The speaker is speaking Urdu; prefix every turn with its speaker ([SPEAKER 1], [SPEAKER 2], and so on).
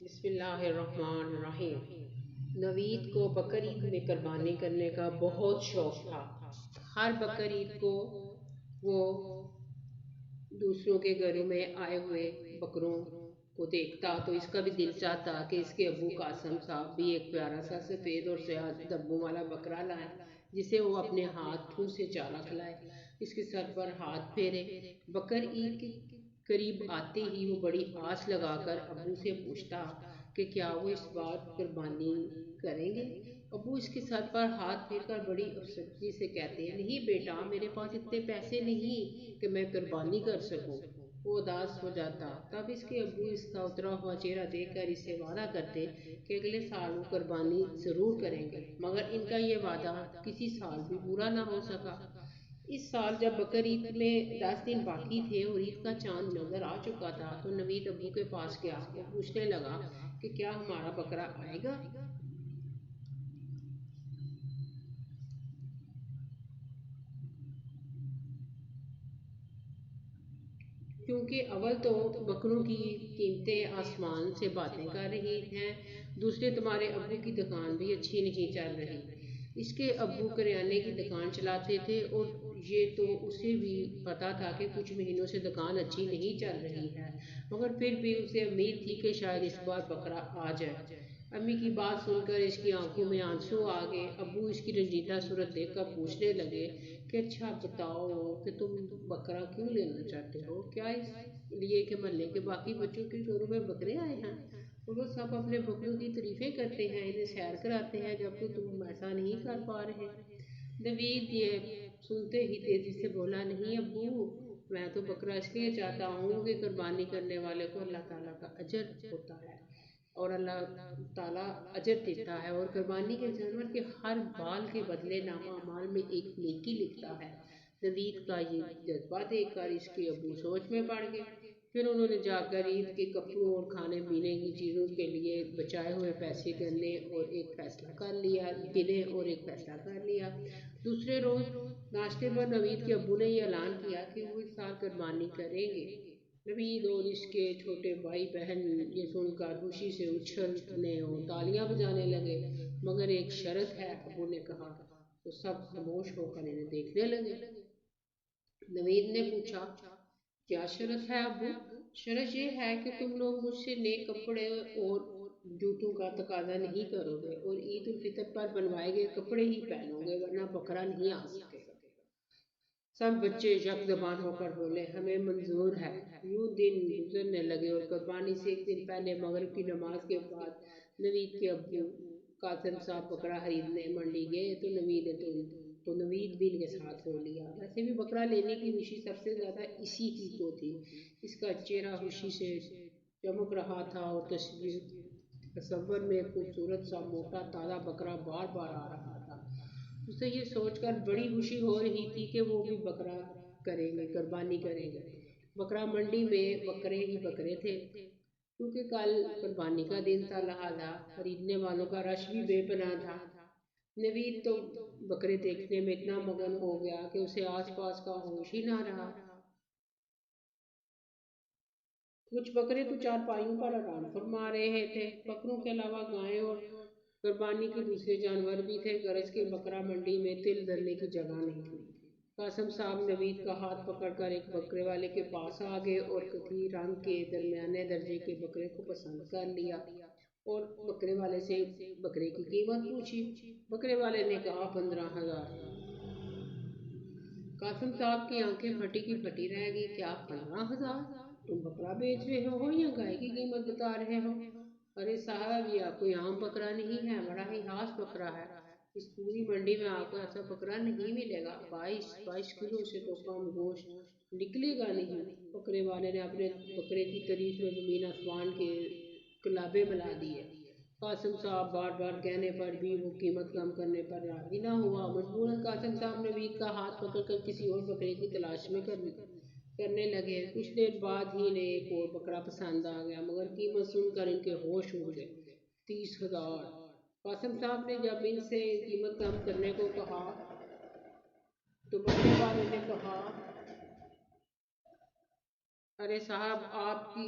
[SPEAKER 1] بسم اللہ الرحمن الرحیم۔ نوید کو بقر عید میں قربانی کرنے کا بہت شوق تھا۔ ہر بقر عید کو وہ دوسروں کے گھروں میں آئے ہوئے بکروں کو دیکھتا تو اس کا بھی دل چاہتا کہ اس کے ابو قاسم صاحب بھی ایک پیارا سا سفید اور سیاہ دبوں والا بکرا لائیں جسے وہ اپنے ہاتھوں سے چارہ کھلائے، اس کے سر پر ہاتھ پھیرے۔ بقر عید کے قریب آتے ہی وہ بڑی آس لگا کر ابو سے پوچھتا کہ کیا وہ اس بار قربانی کریں گے۔ ابو اس کے سر پر ہاتھ پھیر کر بڑی افسردگی سے کہتے ہیں، نہیں بیٹا، میرے پاس اتنے پیسے نہیں کہ میں قربانی کر سکوں۔ وہ اداس ہو جاتا۔ تب اس کے ابو اس کا اترا ہوا چہرہ دیکھ کر اس سے وعدہ کرتے کہ اگلے سال وہ قربانی ضرور کریں گے، مگر ان کا یہ وعدہ کسی سال بھی پورا نہ ہو سکا۔ اس سال جب بقر عید میں 10 دن باقی تھے اور عید کا چاند نظر آ چکا تھا تو نوید ابو کے پاس گیا اور پوچھنے لگا کہ کیا ہمارا بکرا آئے گا؟ کیونکہ اول تو بکروں کی قیمتیں آسمان سے باتیں کر رہی ہیں، دوسرے تمہارے ابو کی دکان بھی اچھی نہیں چل رہی۔ اس کے ابو کریانے کی دکان چلاتے تھے اور یہ تو اسے بھی پتا تھا کہ کچھ مہینوں سے دکان اچھی نہیں چل رہی ہے، مگر پھر بھی اسے امید تھی کہ شاید اس بار بکرا آ جائے۔ امی کی بات سن کر اس کی آنکھوں میں آنسو آ گئے۔ ابو اس کی رنجیدہ صورت دیکھ کر پوچھنے لگے کہ اچھا بتاؤ کہ تم بکرا کیوں لینا چاہتے ہو؟ کیا اس لیے کہ محلے کے باقی بچوں کے گھروں میں بکرے آئے ہیں اور وہ سب اپنے بکروں کی تعریفیں کرتے ہیں، انہیں سیر کراتے ہیں، جبکہ تم ایسا نہیں کر پا رہے؟ نوید یہ سنتے ہی تیزی سے بولا، نہیں ابو، میں تو بکرا اس لیے چاہتا ہوں کہ قربانی کرنے والے کو اللہ تعالیٰ کا اجر ہوتا ہے اور اللہ تعالیٰ اجر دیتا ہے اور قربانی کے جانور کے ہر بال کے بدلے نامہ اعمال میں ایک نیکی لکھتا ہے۔ نوید کا یہ جذبہ دیکھ کر اس کے ابو سوچ میں پڑ گئے۔ پھر انہوں نے جا کر عید کے کپڑوں اور کھانے پینے کی چیزوں کے لیے بچائے ہوئے پیسے گنے اور ایک فیصلہ کر لیا۔ دوسرے روز ناشتے پر نوید کے ابو نے یہ اعلان کیا کہ وہ اس سال قربانی کریں گے۔ نوید اور اس کے چھوٹے بھائی بہن یہ سن کر خوشی سے اچھلنے اور تالیاں بجانے لگے، مگر ایک شرط ہے، ابو نے کہا۔ تو سب خاموش ہو کر انہیں دیکھنے لگے۔ نوید نے پوچھا، کیا شرط ہے ابو؟ شرط یہ ہے کہ تم لوگ مجھ سے نئے کپڑے اور جوتوں کا تقاضا نہیں کرو گے اور عید الفطر پر بنوائے گئے کپڑے ہی پہنو گے، ورنہ بکرا نہیں آ سکے گا۔ سب بچے یک زبان ہو کر بولے، ہمیں منظور ہے۔ یوں دن گزرنے لگے اور قربانی سے ایک دن پہلے مغرب کی نماز کے بعد نوید کے ابو قاسم صاحب بکرا خریدنے منڈی گئے تو نوید بھی ان کے ساتھ ہو لیا۔ ویسے بھی بکرا لینے کی خوشی سب سے زیادہ اسی ہی کو تھی۔ اس کا چہرہ خوشی سے چمک رہا تھا اور تصور میں خوبصورت سا موٹا تازہ بکرا بار بار آ رہا تھا۔ اسے یہ سوچ کر بڑی خوشی ہو رہی تھی کہ وہ بھی بکرا کریں گے، قربانی کریں گے۔ بکرا منڈی میں بکرے ہی بکرے تھے، کیونکہ کل قربانی کا دن تھا، لہذا خریدنے والوں کا رش بھی بے پناہ تھا۔ نوید تو بکرے دیکھنے میں اتنا مگن ہو گیا کہ اسے آس پاس کا ہوش ہی نہ رہا۔ کچھ بکرے تو چارپائیوں پر آرام فرما رہے تھے۔ بکروں کے علاوہ گائیں اور قربانی کے دوسرے جانور بھی تھے، غرض کہ بکرا منڈی میں تل دھرنے کی جگہ نہیں تھی۔ قاسم صاحب نوید کا ہاتھ پکڑ کر ایک بکرے والے کے پاس آ گئے اور کتھی رنگ کے درمیانے درجے کے بکرے کو پسند کر لیا اور بکرے والے سے بکرے کی قیمت پوچھی۔ بکرے والے نے کہا 15,000۔ قاسم صاحب کی آنکھیں پھٹی کی پھٹی رہ گئی۔ کیا 15,000؟ تم بکرا بیچ رہے ہو یا گائے کی قیمت بتا رہے ہو؟ ارے صاحب، یہ کوئی عام بکرا نہیں ہے، بڑا ہی خاص بکرا ہے۔ اس پوری منڈی میں آپ کو ایسا بکرا نہیں ملے گا۔ 22 کلو سے تو کم گوشت نکلے گا نہیں۔ بکرے والے نے اپنے بکرے کی تعریف میں زمین آسمان کے کلابے ملا دیے۔ قاسم صاحب بار بار کہنے پر بھی وہ قیمت کم کرنے پر راضی نہ ہوا۔ مجبوراً قاسم صاحب نوید کا ہاتھ پکڑ کر کسی اور بکرے کی تلاش میں کرنے لگے۔ کچھ دیر بعد ہی انہیں ایک اور بکرا پسند آ گیا، مگر قیمت سن کر ان کے ہوش اڑ گئے۔ 30,000۔ قاسم صاحب نے جب ان سے قیمت کم کرنے کو کہا تو بکرے والے نے کہا، ارے صاحب، آپ کی